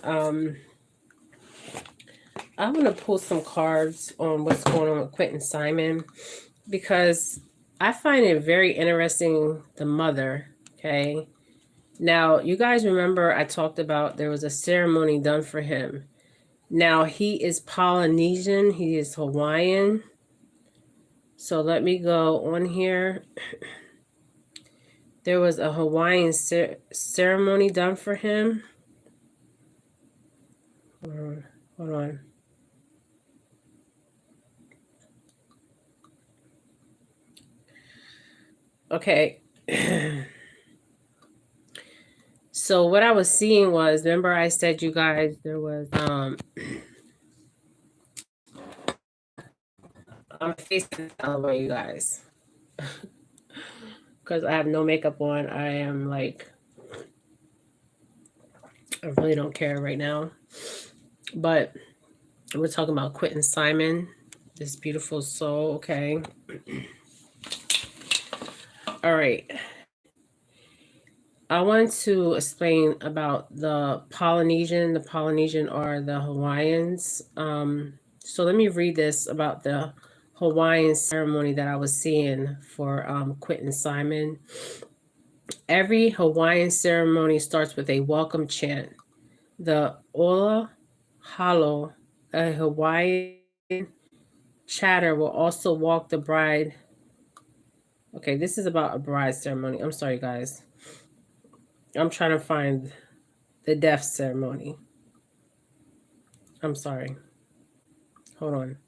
Um, I'm gonna pull some cards on what's going on with Quinton Simon because I find it very interesting. The mother, okay. Now, you guys remember I talked about there was a ceremony done for him. Now, he is Polynesian, he is Hawaiian. So let me go on here. There was a Hawaiian ceremony done for him. Hold on. Okay. So what I was seeing was, remember I said you guys there was I'm facing the way you guys because I have no makeup on. I am like I really don't care right now. But we're talking about Quinton Simon, this beautiful soul, okay? All right. I want to explain about the Polynesian. The Polynesian are the Hawaiians. So let me read this about the Hawaiian ceremony that I was seeing for Quinton Simon. Every Hawaiian ceremony starts with a welcome chant. The Ola Halo, a Hawaiian chatter, will also walk the bride. Okay, this is about a bride ceremony. I'm sorry, guys. I'm trying to find the death ceremony. I'm sorry. Hold on.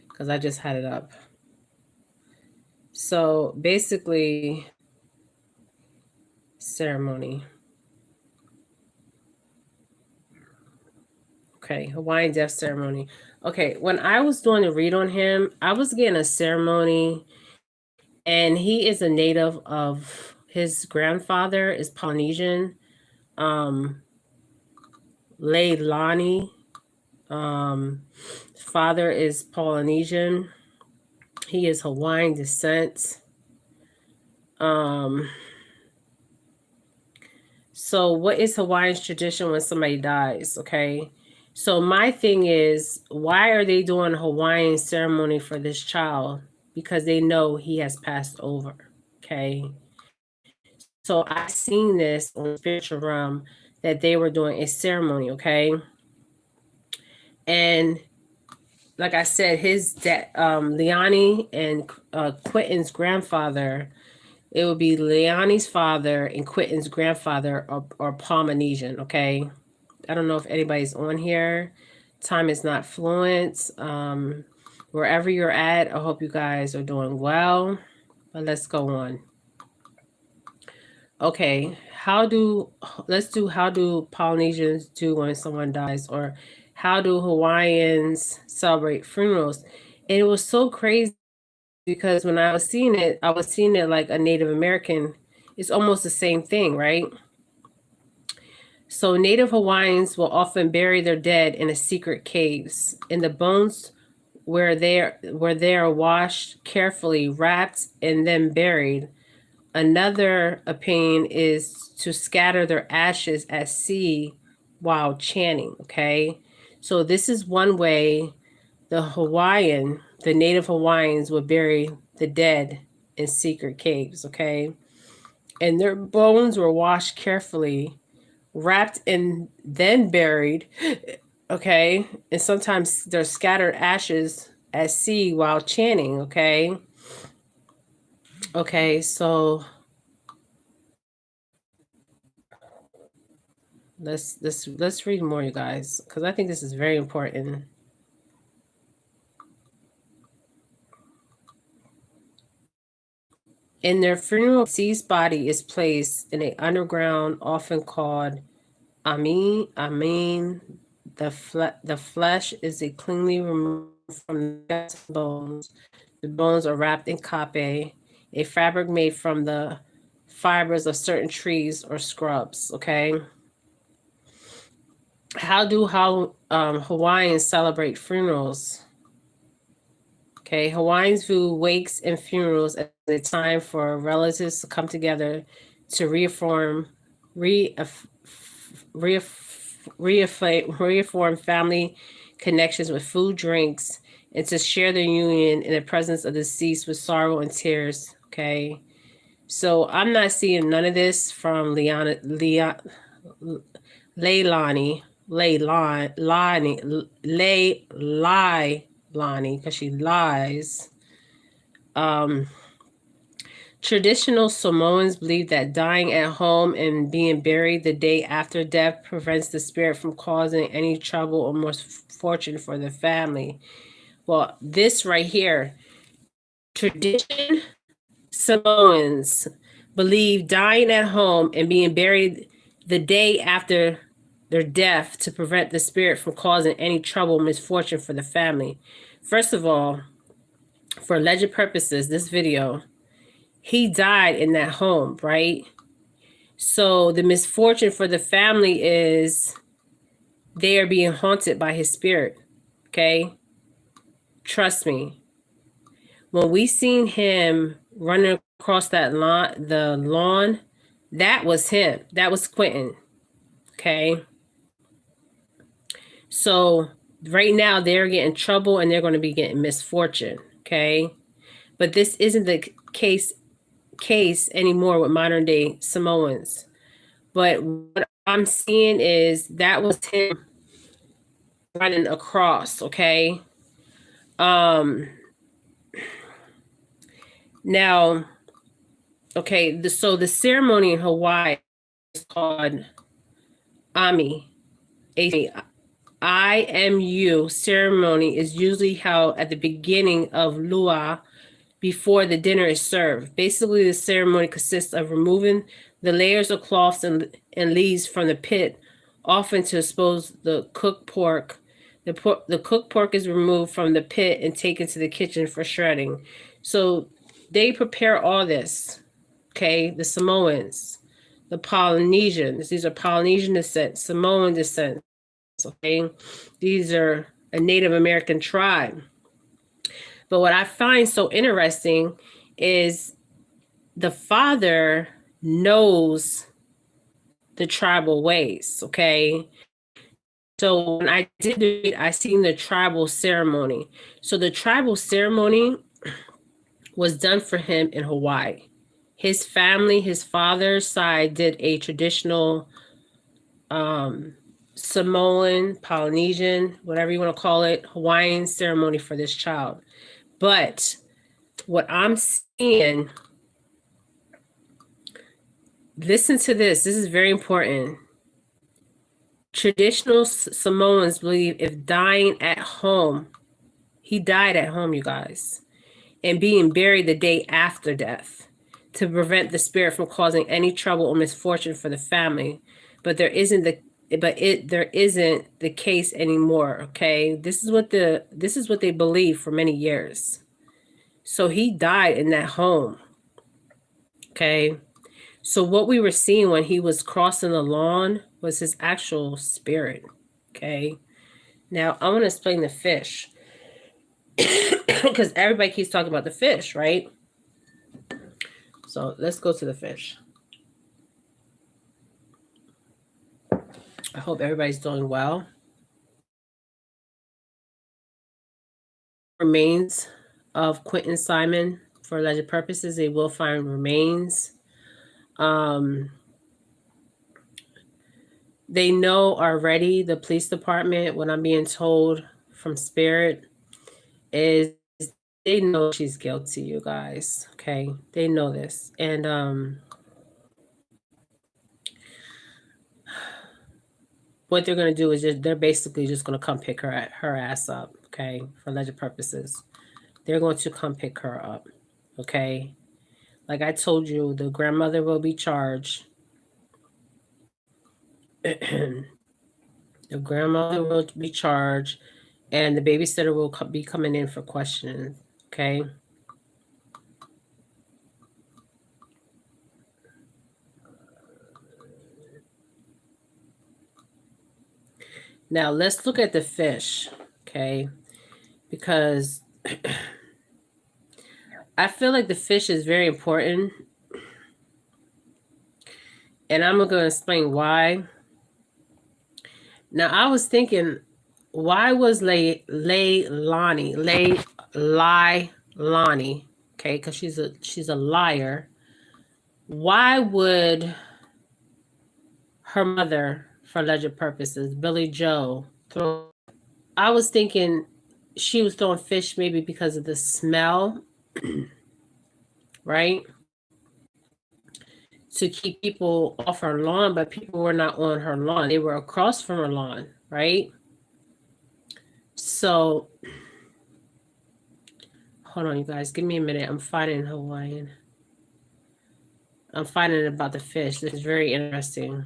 Because I just had it up. So basically, ceremony. Okay, Hawaiian death ceremony. Okay, when I was doing the read on him, I was getting a ceremony, and he is a native of his grandfather is Polynesian, Leilani. Father is Polynesian. He is Hawaiian descent. So what is Hawaiian's tradition when somebody dies? Okay. So my thing is, why are they doing a Hawaiian ceremony for this child? Because they know he has passed over. Okay. So I seen this on the spiritual realm that they were doing a ceremony. Okay. And like I said, his dad, Leani and Quentin's grandfather, it would be Leani's father and Quentin's grandfather are Polynesian, okay? I don't know if anybody's on here. Time is not fluent. Wherever you're at, I hope you guys are doing well. But let's go on. Okay, let's do how do Polynesians do when someone dies, or how do Hawaiians celebrate funerals? And it was so crazy because when I was seeing it like a Native American. It's almost the same thing, right? So Native Hawaiians will often bury their dead in a secret caves, and the bones where they are washed carefully, wrapped, and then buried. Another opinion is to scatter their ashes at sea while chanting. Okay, so this is one way the Native Hawaiians would bury the dead in secret caves. Okay, and their bones were washed carefully, wrapped and then buried. Okay, and sometimes there's scattered ashes at sea while chanting. Okay, so let's read more, you guys, because I think this is very important. In their funeral, deceased body is placed in a underground, often called Amin. The flesh is cleanly removed from the bones. The bones are wrapped in kape, a fabric made from the fibers of certain trees or scrubs. Okay. How Hawaiians celebrate funerals? Okay, Hawaiians view wakes and funerals as a time for relatives to come together to reaffirm reaffirm family connections with food, drinks, and to share their union in the presence of the deceased with sorrow and tears. Okay. So I'm not seeing none of this from Leilani, Leilani, because she lies. Traditional Samoans believe that dying at home and being buried the day after death prevents the spirit from causing any trouble or misfortune for the family. Well, this right here, tradition Samoans believe dying at home and being buried the day after their death to prevent the spirit from causing any trouble or misfortune for the family. First of all, for alleged purposes, this video, he died in that home, right? So the misfortune for the family is they are being haunted by his spirit. Okay? Trust me. When we seen him running across that lawn, that was him. That was Quinton. Okay? So right now they're getting trouble and they're going to be getting misfortune. Okay? But this isn't the case anymore with modern day Samoans. But what I'm seeing is that was him running across, okay? Now, okay, so the ceremony in Hawaii is called Ami. IMU ceremony is usually held at the beginning of Lua before the dinner is served. Basically, the ceremony consists of removing the layers of cloths and leaves from the pit, often to expose the cooked pork. The cooked pork is removed from the pit and taken to the kitchen for shredding. So they prepare all this, okay? The Samoans, the Polynesians, these are Polynesian descent, Samoan descent, okay? These are a Native American tribe. But what I find so interesting is the father knows the tribal ways, okay? So when I did it, I seen the tribal ceremony. So the tribal ceremony was done for him in Hawaii. His family, his father's side, did a traditional Samoan, Polynesian, whatever you want to call it, Hawaiian ceremony for this child. But what I'm seeing, listen to this. This is very important. Traditional Samoans believe if dying at home, he died at home, you guys, and being buried the day after death to prevent the spirit from causing any trouble or misfortune for the family. But there isn't the case anymore. Okay, this is what they believe for many years. So he died in that home. Okay. So what we were seeing when he was crossing the lawn was his actual spirit. Okay. Now I want to explain the fish because everybody keeps talking about the fish, right? So let's go to the fish. I hope everybody's doing well. Remains of Quinton Simon for alleged purposes. They will find remains. They know already, the police department, what I'm being told from Spirit is they know she's guilty, you guys. Okay. They know this. And what they're gonna do is they're basically just gonna come pick her ass up, okay, for alleged purposes. They're going to come pick her up. Okay. Like I told you, the grandmother will be charged. The grandmother will be charged, and the babysitter will be coming in for questioning. Okay. Now let's look at the fish. Okay. Because I feel like the fish is very important. And I'm going to explain why. Now I was thinking, why was Lonnie, okay, because she's a liar. Why would her mother, for alleged purposes, Billy Joe, throw? I was thinking she was throwing fish maybe because of the smell, right? To keep people off her lawn, but people were not on her lawn. They were across from her lawn, right? So hold on, you guys. Give me a minute. I'm finding Hawaiian. I'm finding about the fish. This is very interesting.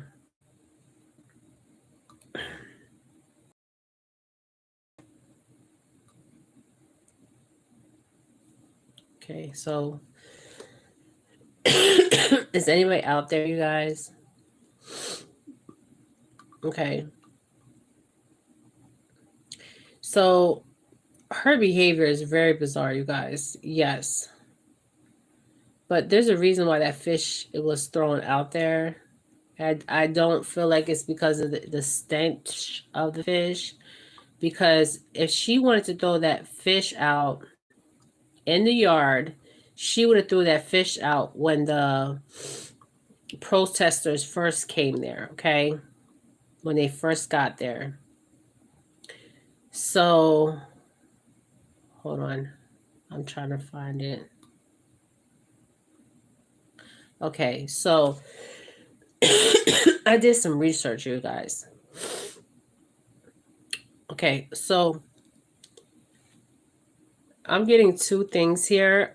Okay, so is anybody out there, you guys? Okay. So her behavior is very bizarre, you guys. Yes. But there's a reason why that fish it was thrown out there. I don't feel like it's because of the stench of the fish. Because if she wanted to throw that fish out in the yard, she would have threw that fish out when the protesters first came there, okay? When they first got there. So, hold on. I'm trying to find it. Okay, so I did some research, you guys. Okay, so I'm getting two things here.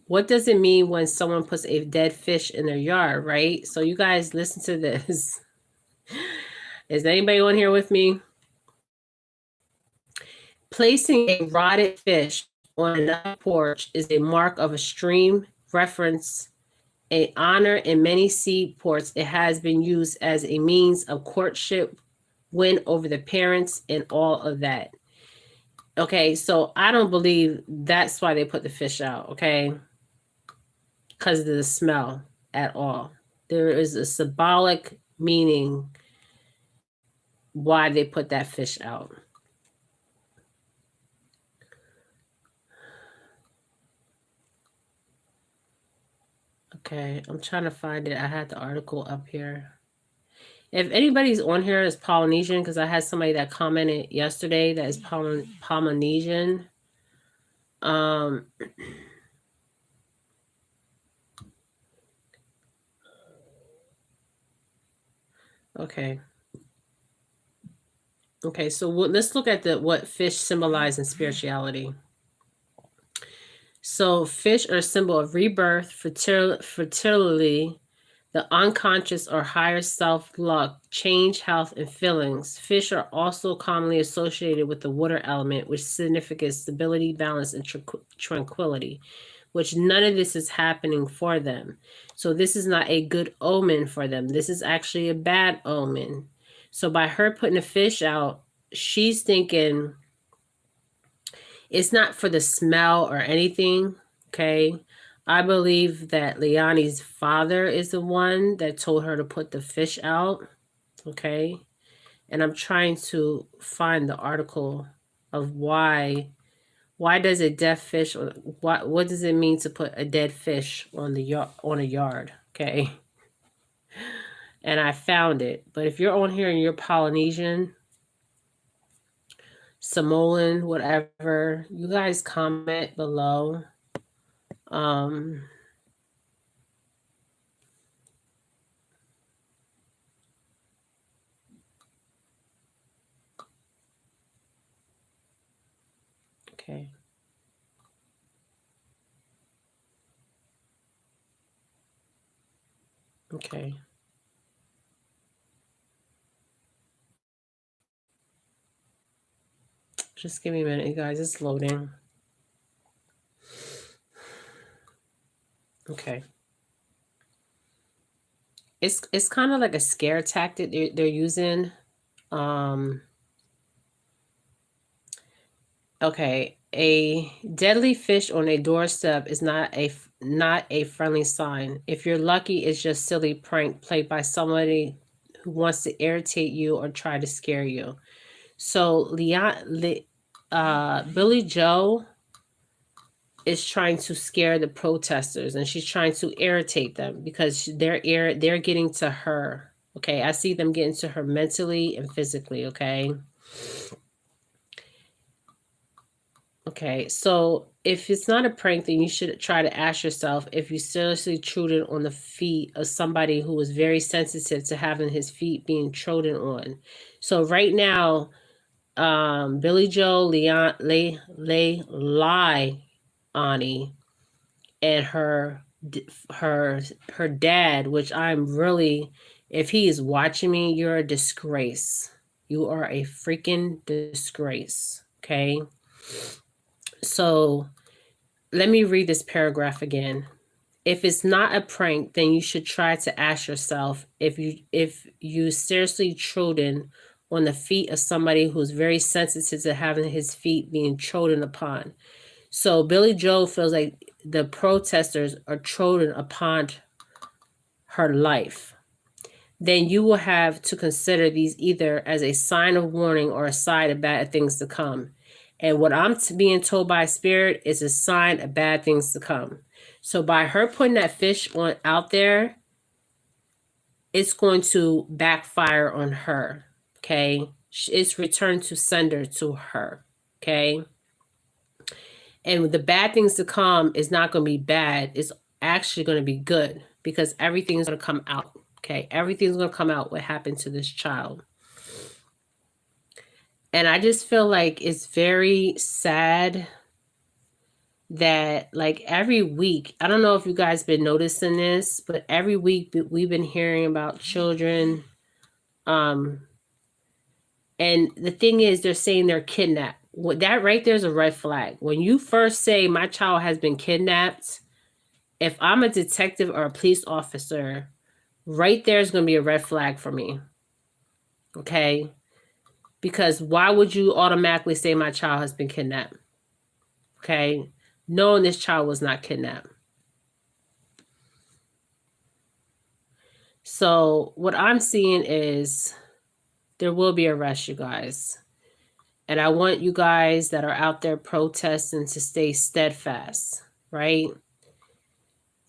What does it mean when someone puts a dead fish in their yard, right? So you guys listen to this. Is anybody on here with me? Placing a rotted fish on another porch is a mark of extreme reference, a honor in many seaports. It has been used as a means of courtship, win over the parents, and all of that. Okay, so I don't believe that's why they put the fish out, okay? Because of the smell at all. There is a symbolic meaning why they put that fish out. Okay, I'm trying to find it. I had the article up here. If anybody's on here is Polynesian, because I had somebody that commented yesterday that is Polynesian. Um, okay. Okay, so let's look at what fish symbolize in spirituality. So fish are a symbol of rebirth, fertility, the unconscious or higher self, luck, change, health, and feelings. Fish are also commonly associated with the water element, which signifies stability, balance, and tranquility, which none of this is happening for them. So this is not a good omen for them. This is actually a bad omen. So by her putting a fish out, she's thinking it's not for the smell or anything, okay? I believe that Liani's father is the one that told her to put the fish out, okay? And I'm trying to find the article of why does a dead fish, what does it mean to put a dead fish on a yard, okay? And I found it. But if you're on here and you're Polynesian, Samoan, whatever, you guys comment below. Okay. Okay. Just give me a minute, you guys. It's loading. Okay. It's kind of like a scare tactic they're using. Okay. A deadly fish on a doorstep is not a friendly sign. If you're lucky, it's just silly prank played by somebody who wants to irritate you or try to scare you. So Billy Joe is trying to scare the protesters, and she's trying to irritate them because they're getting to her. Okay, I see them getting to her mentally and physically. Okay, so if it's not a prank, then you should try to ask yourself if you seriously truded on the feet of somebody who was very sensitive to having his feet being trodden on. So right now, Billy Joe, Ani, and her dad, which I'm really, if he is watching me, you're a disgrace. You are a freaking disgrace. Okay. So let me read this paragraph again. If it's not a prank, then you should try to ask yourself if you seriously trodden on the feet of somebody who's very sensitive to having his feet being trodden upon. So Billy Joe feels like the protesters are trodden upon her life. Then you will have to consider these either as a sign of warning or a sign of bad things to come. And what I'm being told by Spirit is a sign of bad things to come. So by her putting that fish out there, it's going to backfire on her. Okay. It's returned to sender to her. Okay. And the bad things to come is not going to be bad. It's actually going to be good because everything's going to come out. Okay. Everything's going to come out what happened to this child. And I just feel like it's very sad that like every week, I don't know if you guys been noticing this, but every week we've been hearing about children. And the thing is, they're saying they're kidnapped. That right there is a red flag. When you first say my child has been kidnapped, if I'm a detective or a police officer, right there is going to be a red flag for me. Okay? Because why would you automatically say my child has been kidnapped? Okay? Knowing this child was not kidnapped. So what I'm seeing is there will be arrests, you guys. And I want you guys that are out there protesting to stay steadfast, right?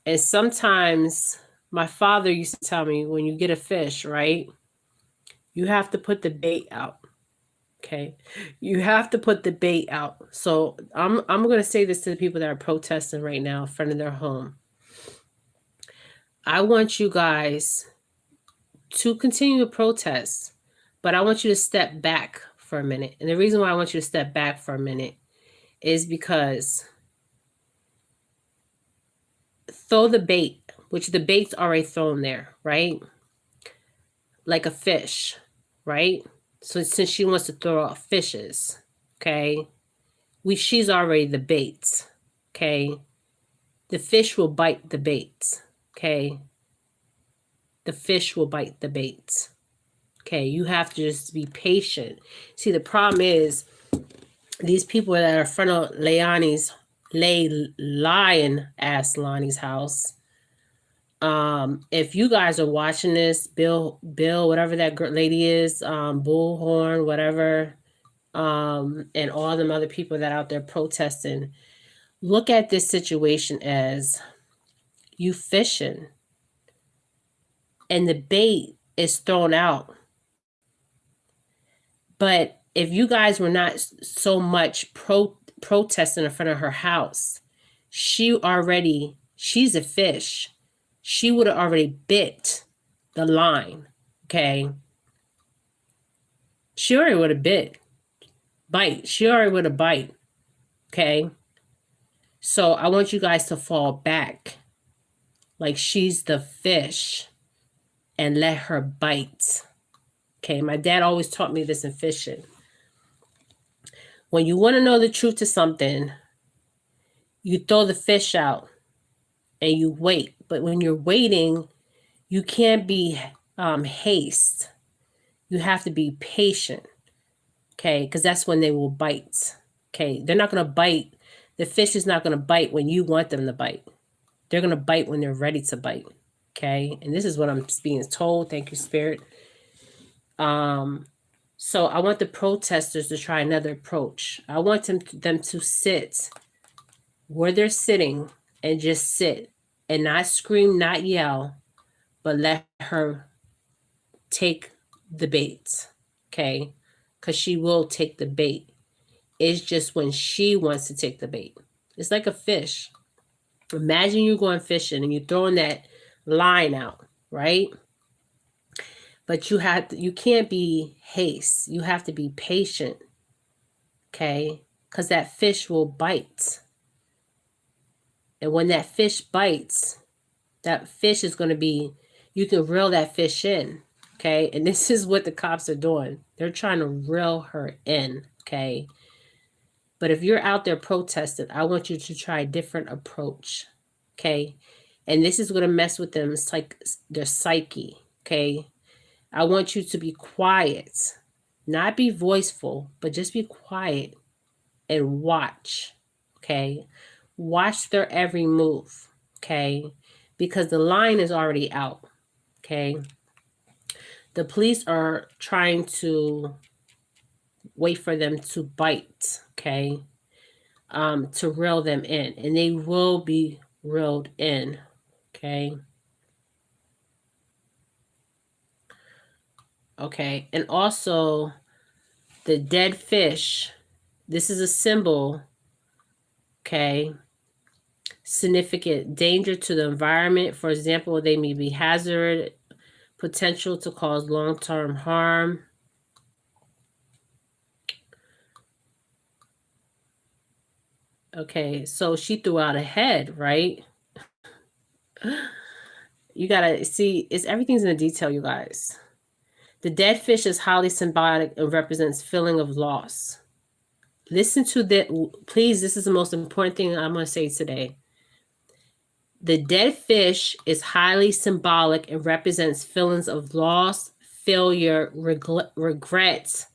And sometimes my father used to tell me, when you get a fish, right, you have to put the bait out. Okay. You have to put the bait out. So I'm going to say this to the people that are protesting right now in front of their home. I want you guys to continue to protest, but I want you to step back for a minute. And the reason why I want you to step back for a minute is because throw the bait, which the bait's already thrown there, right? Like a fish, right? So since she wants to throw out fishes, okay, she's already the bait, okay? The fish will bite the bait, okay? The fish will bite the bait, okay? You have to just be patient. See, the problem is these people that are in front of Lonnie's house. If you guys are watching this, Bill, whatever that lady is, Bullhorn, whatever, and all them other people that are out there protesting, look at this situation as you fishing and the bait is thrown out. But if you guys were not so much protesting in front of her house, she's a fish. She would have already bit the line, okay? She already would have bite. She already would have bite, okay? So I want you guys to fall back like she's the fish and let her bite, okay? My dad always taught me this in fishing. When you want to know the truth to something, you throw the fish out and you wait. But when you're waiting, you can't be haste. You have to be patient, okay? Because that's when they will bite, okay? They're not going to bite. The fish is not going to bite when you want them to bite. They're going to bite when they're ready to bite, okay? And this is what I'm being told. Thank you, Spirit. So I want the protesters to try another approach. I want them to sit where they're sitting and just sit and not scream, not yell, but let her take the bait. Okay? Because she will take the bait. It's just when she wants to take the bait. It's like a fish. Imagine you going fishing and you're throwing that line out, right? But you can't be haste. You have to be patient, okay? Because that fish will bite. And when that fish bites, that fish is going to be, you can reel that fish in, okay? And this is what the cops are doing. They're trying to reel her in, okay? But if you're out there protesting, I want you to try a different approach, okay? And this is going to mess with them. It's like their psyche, okay? I want you to be quiet, not be voiceful, but just be quiet and watch, okay? Watch their every move, okay? Because the line is already out, okay? The police are trying to wait for them to bite, okay? To reel them in, and they will be reeled in, okay? Okay, and also the dead fish, this is a symbol, okay? Significant danger to the environment. For example, they may be hazard, potential to cause long-term harm. Okay, so she threw out a head, right? You gotta see, everything's in the detail, you guys. The dead fish is highly symbolic and represents feeling of loss. Listen to that, please. This is the most important thing I'm going to say today. The dead fish is highly symbolic and represents feelings of loss, failure, regrets,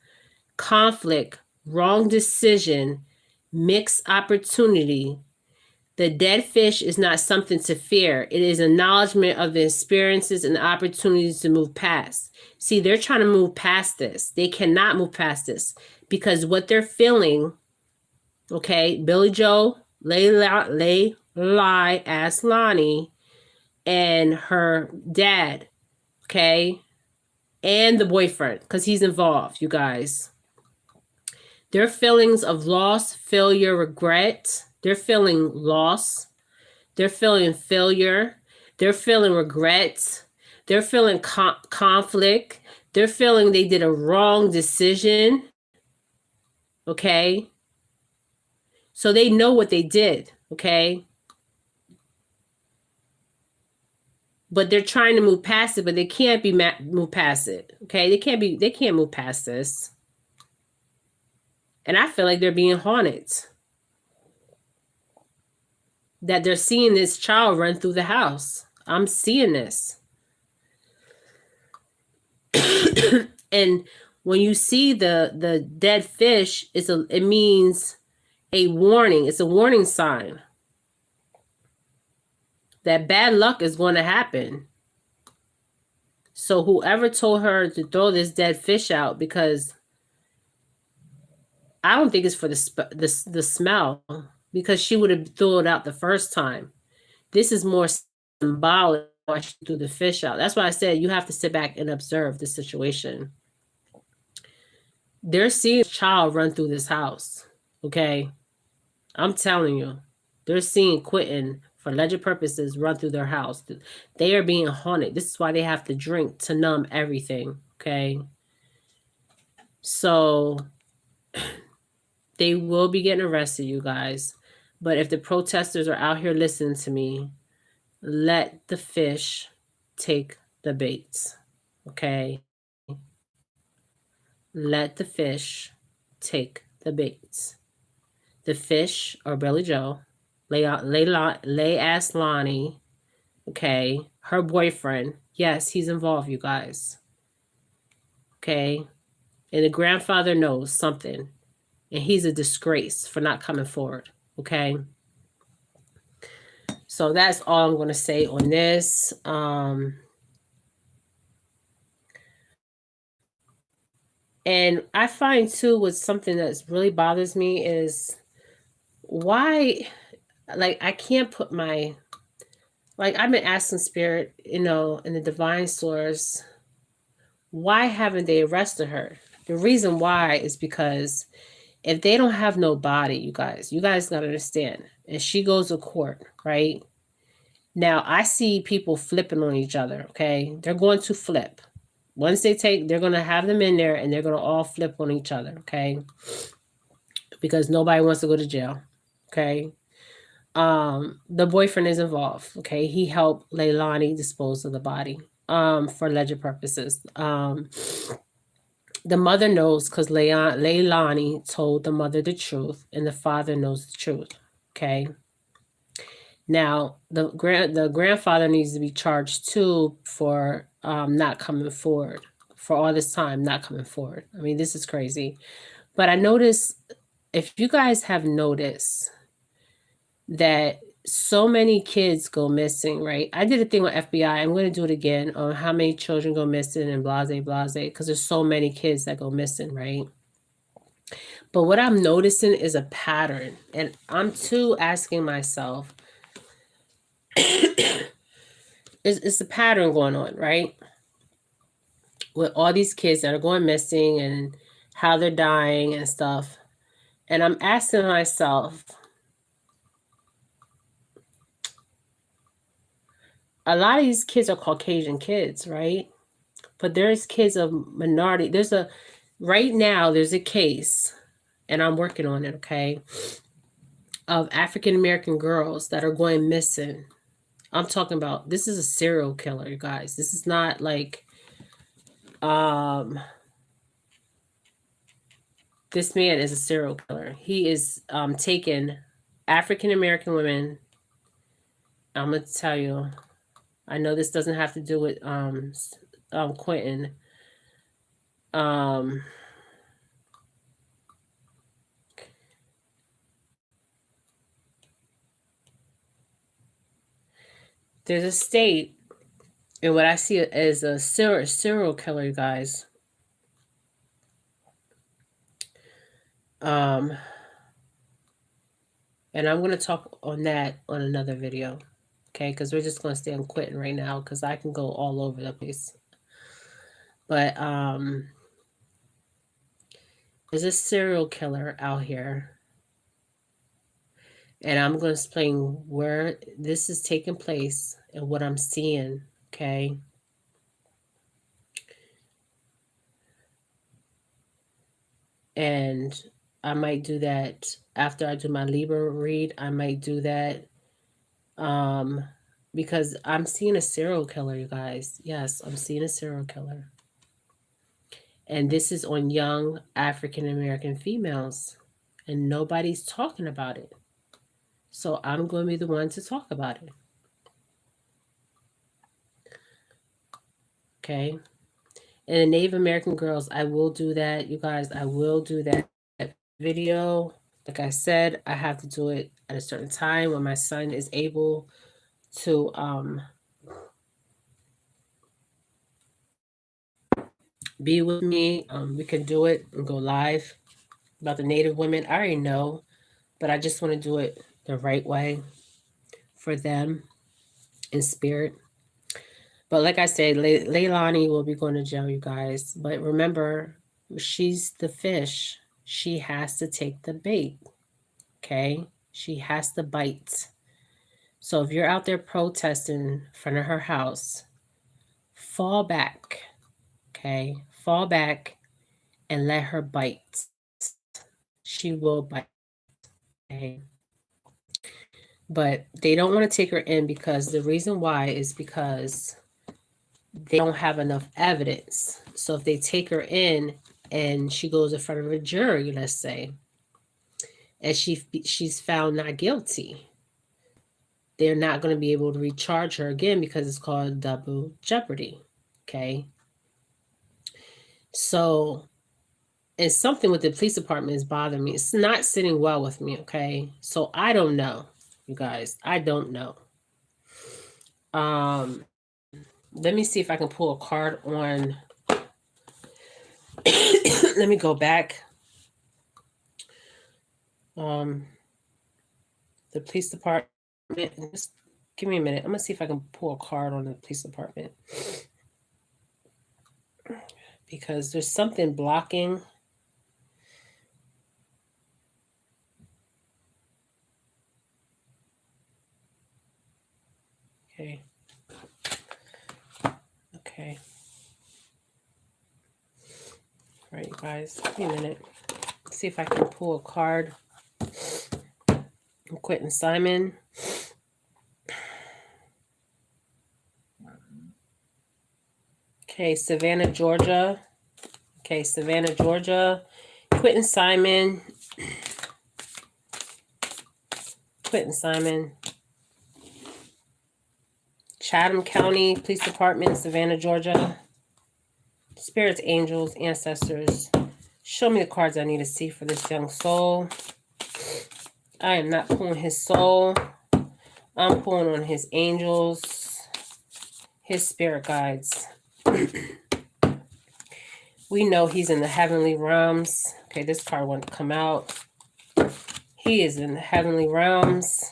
conflict, wrong decision, mixed opportunity. The dead fish is not something to fear. It is acknowledgement of the experiences and opportunities to move past. See, they're trying to move past this. They cannot move past this because what they're feeling, okay, Billy Joe, Layla asked Lonnie and her dad, okay, and the boyfriend, because he's involved, you guys. Their feelings of loss, failure, regret, they're feeling loss. They're feeling failure. They're feeling regrets. They're feeling conflict. They're feeling they did a wrong decision. Okay. So they know what they did. Okay. But they're trying to move past it, but they can't be move past it. Okay. They can't move past this. And I feel like they're being haunted. That they're seeing this child run through the house. I'm seeing this. And when you see the dead fish, it means a warning. It's a warning sign that bad luck is going to happen. So whoever told her to throw this dead fish out, because I don't think it's for the smell, because she would have thrown it out the first time. This is more symbolic why she threw the fish out. That's why I said you have to sit back and observe the situation. They're seeing a child run through this house. Okay. I'm telling you. They're seeing Quinton, for alleged purposes, run through their house. They are being haunted. This is why they have to drink to numb everything. Okay. So they will be getting arrested, you guys. But if the protesters are out here listening to me, let the fish take the baits. Okay. Let the fish take the baits. The fish or Billy Joe, Lay asked Lonnie, okay, her boyfriend. Yes, he's involved, you guys. Okay. And the grandfather knows something. And he's a disgrace for not coming forward. Okay. So that's all I'm going to say on this. And I find too, with something that's really bothers me is why, like, I can't put my, like, I've been asking spirit, in the divine source, why haven't they arrested her? The reason why is because if they don't have no body, you guys got to understand, and she goes to court, right? Now I see people flipping on each other, okay? They're going to flip. Once they're going to have them in there and they're going to all flip on each other, okay? Because nobody wants to go to jail, okay? The boyfriend is involved, okay? He helped Leilani dispose of the body for alleged purposes. The mother knows because Leilani told the mother the truth, and the father knows the truth, okay? Now, the grandfather needs to be charged too for not coming forward, for all this time not coming forward. I mean, this is crazy. But I notice, if you guys have noticed, that so many kids go missing, right? I did a thing with FBI. I'm going to do it again on how many children go missing and blase, because there's so many kids that go missing, right? But what I'm noticing is a pattern. And I'm too asking myself, it's a pattern going on, right? With all these kids that are going missing and how they're dying and stuff. And I'm asking myself, a lot of these kids are Caucasian kids, right? But there's kids of minority. Right now, there's a case, and I'm working on it, okay, of African American girls that are going missing. I'm talking about, this is a serial killer, you guys. This is not like, this man is a serial killer. He is taking African American women. I'm going to tell you, I know this doesn't have to do with Quinton. There's a state, and what I see as a serial killer, you guys. And I'm going to talk on that on another video, okay? Because we're just going to stay on Quinton right now, because I can go all over the place. But there's a serial killer out here, and I'm going to explain where this is taking place and what I'm seeing, okay? And I might do that after I do my Libra read. I might do that because I'm seeing a serial killer, you guys. Yes, I'm seeing a serial killer. And this is on young African American females, and nobody's talking about it. So I'm going to be the one to talk about it. Okay. And the Native American girls, I will do that, you guys. I will do that video. Like I said, I have to do it at a certain time when my son is able to be with me. We can do it and go live about the Native women. I already know, but I just want to do it the right way for them in spirit. But like I said, Leilani will be going to jail, you guys. But remember, she's the fish. She has to take the bait, okay? She has to bite. So if you're out there protesting in front of her house, fall back, okay? Fall back and let her bite. She will bite, okay? But they don't want to take her in because the reason why is because they don't have enough evidence. So if they take her in and she goes in front of a jury, let's say, and she's found not guilty, they're not going to be able to recharge her again because it's called double jeopardy. Okay. So, and something with the police department is bothering me. It's not sitting well with me. Okay. So I don't know, you guys. I don't know. Let me see if I can pull a card on. Let me go back. The police department. Just give me a minute. I'm gonna see if I can pull a card on the police department because there's something blocking. Okay. Okay. All right, you guys. Give me a minute. Let's see if I can pull a card. Quinton Simon. Okay, Savannah, Georgia. Okay, Savannah, Georgia. Quinton Simon. Quinton Simon. Chatham County Police Department, Savannah, Georgia. Spirits, angels, ancestors. Show me the cards I need to see for this young soul. I am not pulling his soul. I'm pulling on his angels, his spirit guides. We know he's in the heavenly realms. Okay, this card won't come out. He is in the heavenly realms.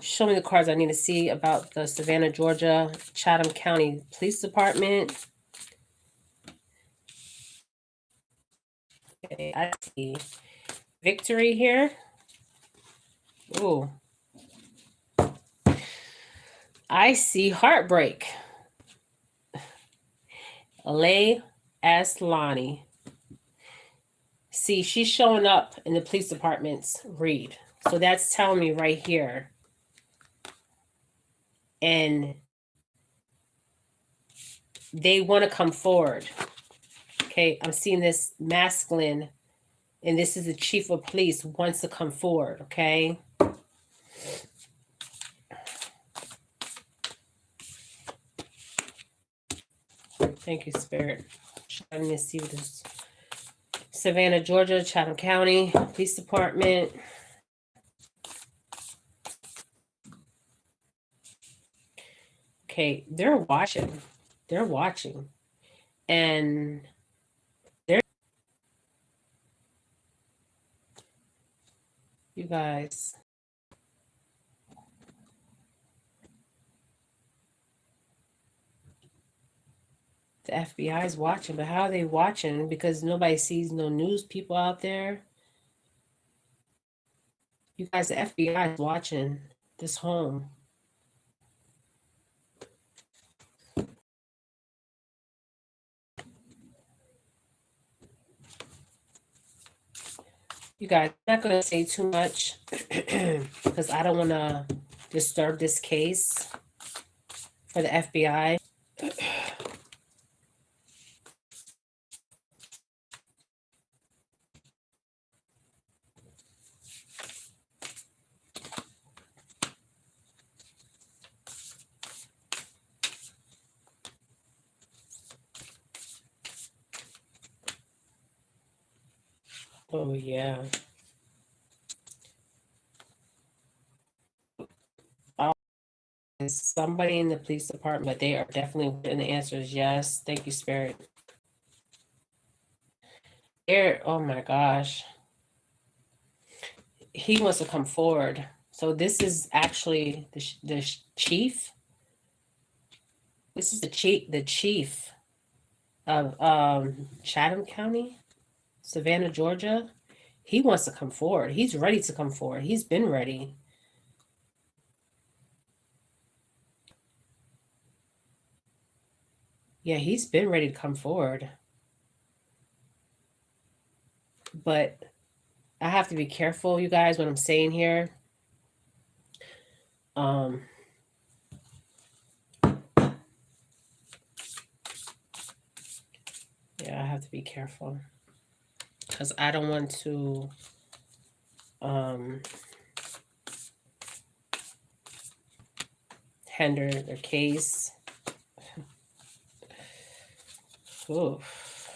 Show me the cards I need to see about the Savannah, Georgia, Chatham County Police Department. Okay, I see victory here. Ooh. I see heartbreak. Alay Aslani. See, she's showing up in the police department's read. So that's telling me right here. And they want to come forward. Okay, I'm seeing this masculine, and this is the chief of police, wants to come forward, okay? Thank you, Spirit. Let me see this. Savannah, Georgia, Chatham County Police Department. Okay, they're watching. They're watching. And they're, you guys. The FBI is watching, but how are they watching? Because nobody sees no news people out there. You guys, the FBI is watching this home. You guys, I'm not going to say too much because I don't want to disturb this case for the FBI. Oh, yeah. Somebody in the police department, but they are definitely, and the answer is yes. Thank you, Spirit. Oh my gosh. He wants to come forward. So this is actually the chief. This is the chief of Chatham County, Savannah, Georgia. He wants to come forward. He's ready to come forward. He's been ready. Yeah, he's been ready to come forward. But I have to be careful, you guys, what I'm saying here. Yeah, I have to be careful because I don't want to hinder their case. Oof.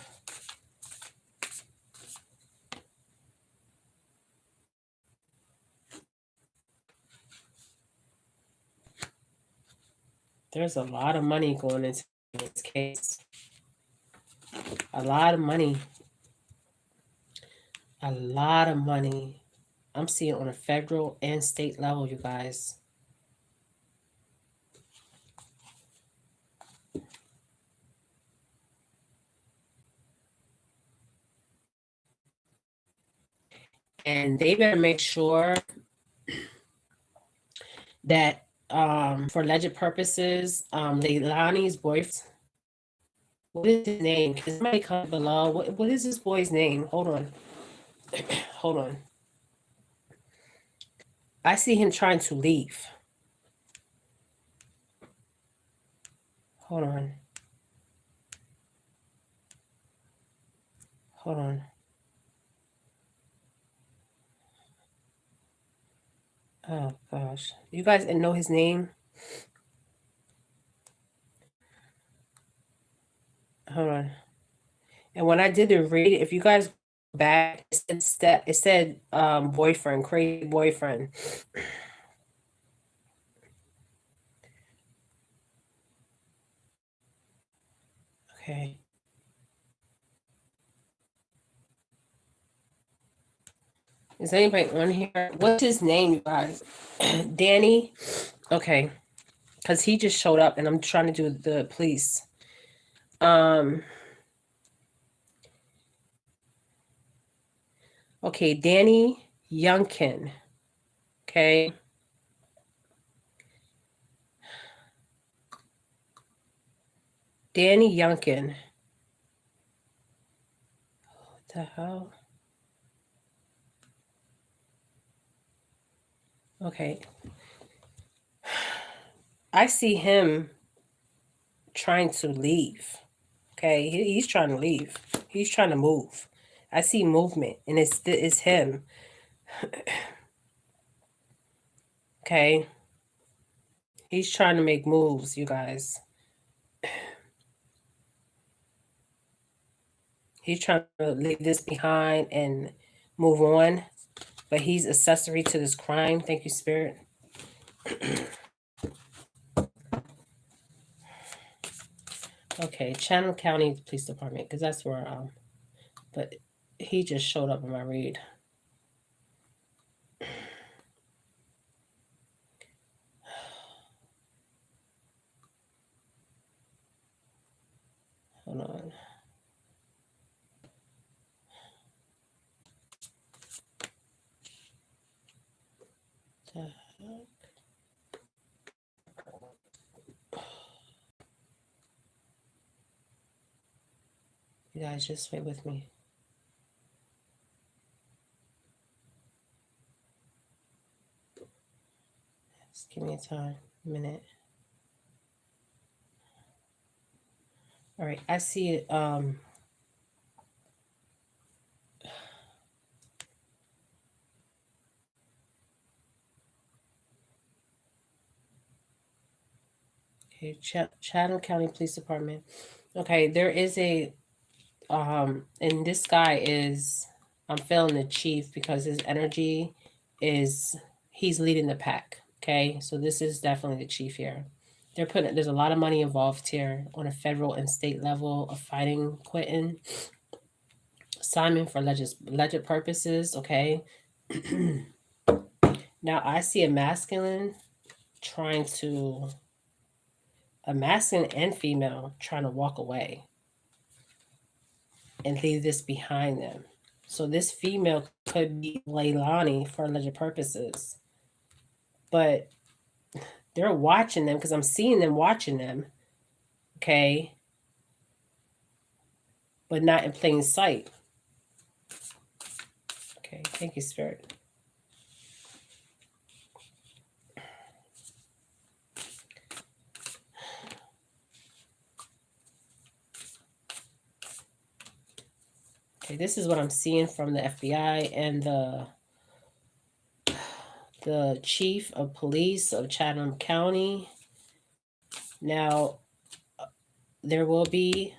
There's a lot of money going into this case. A lot of money. A lot of money. I'm seeing on a federal and state level, you guys. And they better make sure that for alleged purposes, Leilani's boyfriend, what is his name? Can somebody comment below? What is this boy's name? Hold on. Hold on. I see him trying to leave. Hold on. Hold on. Oh gosh. You guys know his name? Hold on. And when I did the read, if you guys go back, it said boyfriend, crazy boyfriend. Okay. Is anybody on here? What's his name, you guys? Danny? Okay. Because he just showed up and I'm trying to do the police. Okay, Danny Youngkin. Okay. Danny Youngkin. What the hell? Okay. I see him trying to leave. Okay, he's trying to leave. He's trying to move. I see movement, and it's him. Okay, he's trying to make moves, you guys. He's trying to leave this behind and move on, but he's accessory to this crime. Thank you, Spirit. Okay, Chatham County Police Department, because that's where but he just showed up in my read. Hold on. The heck? You guys just wait with me. Just give me a minute. All right, I see it. Okay, Chatham County Police Department. Okay, there is a and this guy is, I'm feeling the chief because his energy is, he's leading the pack. Okay, so this is definitely the chief here. There's a lot of money involved here on a federal and state level of fighting Quinton. Simon for alleged purposes. Okay. Now I see a masculine and female trying to walk away and leave this behind them. So this female could be Leilani for alleged purposes. But they're watching them because I'm seeing them watching them. Okay. But not in plain sight. Okay. Thank you, Spirit. Okay, this is what I'm seeing from the FBI and the chief of police of Chatham County. Now, there will be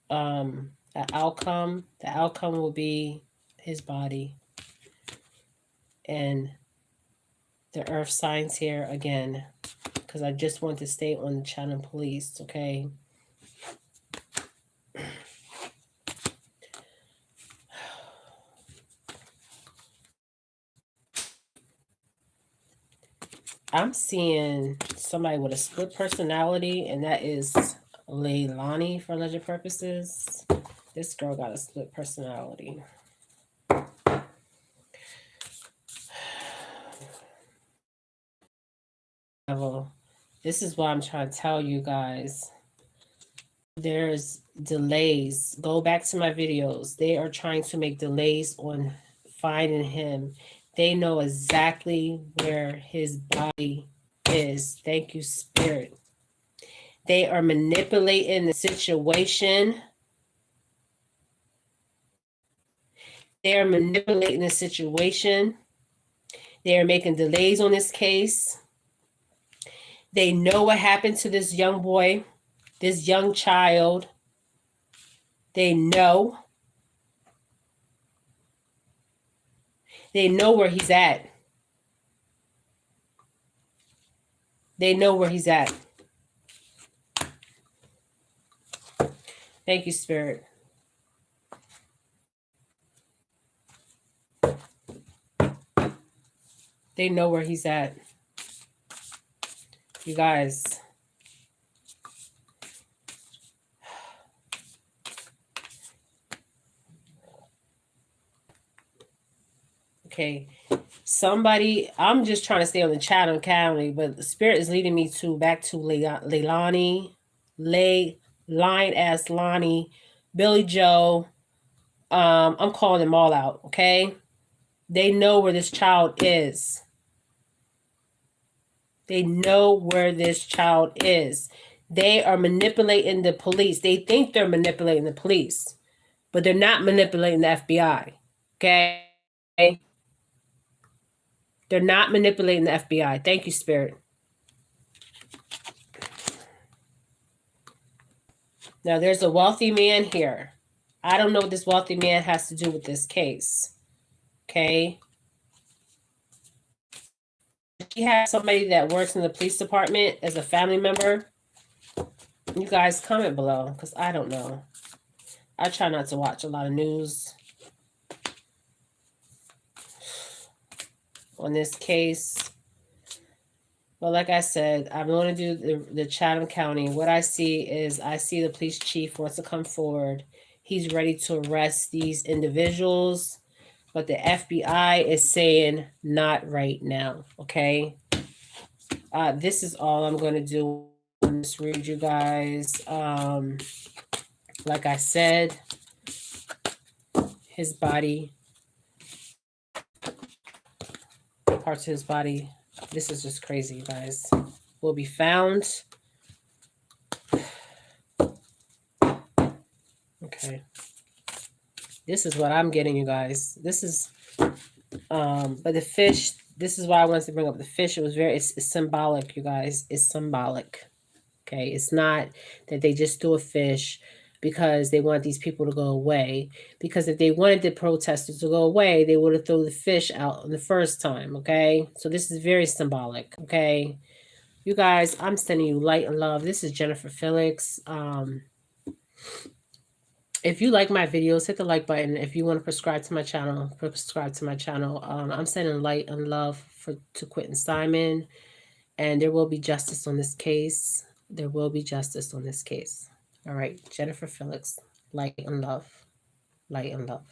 an outcome. The outcome will be his body. And the earth signs here again, because I just want to stay on the Chatham Police, okay? I'm seeing somebody with a split personality, and that is Leilani for alleged purposes. This girl got a split personality. This is what I'm trying to tell you guys. There's delays. Go back to my videos. They are trying to make delays on finding him. They know exactly where his body is. Thank you, Spirit. They are manipulating the situation. They are manipulating the situation. They are making delays on this case. They know what happened to this young boy, this young child. They know. They know where he's at. They know where he's at. Thank you, Spirit. They know where he's at. You guys. Okay. Somebody, I'm just trying to stay on the Chatham County, but the Spirit is leading me back to Leilani, Line as Lonnie, Billy Joe. I'm calling them all out, okay? They know where this child is. They know where this child is. They are manipulating the police. They think they're manipulating the police, but they're not manipulating the FBI, okay? They're not manipulating the FBI. Thank you, Spirit. Now, there's a wealthy man here. I don't know what this wealthy man has to do with this case. Okay. He has somebody that works in the police department as a family member. You guys comment below because I don't know. I try not to watch a lot of news on this case. But like I said, I'm going to do the Chatham County. What I see is I see the police chief wants to come forward. He's ready to arrest these individuals. But the FBI is saying not right now, okay? This is all I'm going to do. I'm just read you guys. Like I said, his body, parts of his body. This is just crazy, you guys. Will be found. Okay. This is what I'm getting, you guys. This is, but the fish, this is why I wanted to bring up the fish. It was it's symbolic, you guys. It's symbolic. Okay. It's not that they just threw a fish because they want these people to go away. Because if they wanted the protesters to go away, they would have thrown the fish out the first time. Okay. So this is very symbolic. Okay. You guys, I'm sending you light and love. This is Jennifer Felix. If you like my videos, hit the like button. If you want to subscribe to my channel, subscribe to my channel. I'm sending light and love to Quinton Simon, and there will be justice on this case. There will be justice on this case. All right, Jennifer Felix, light and love, light and love.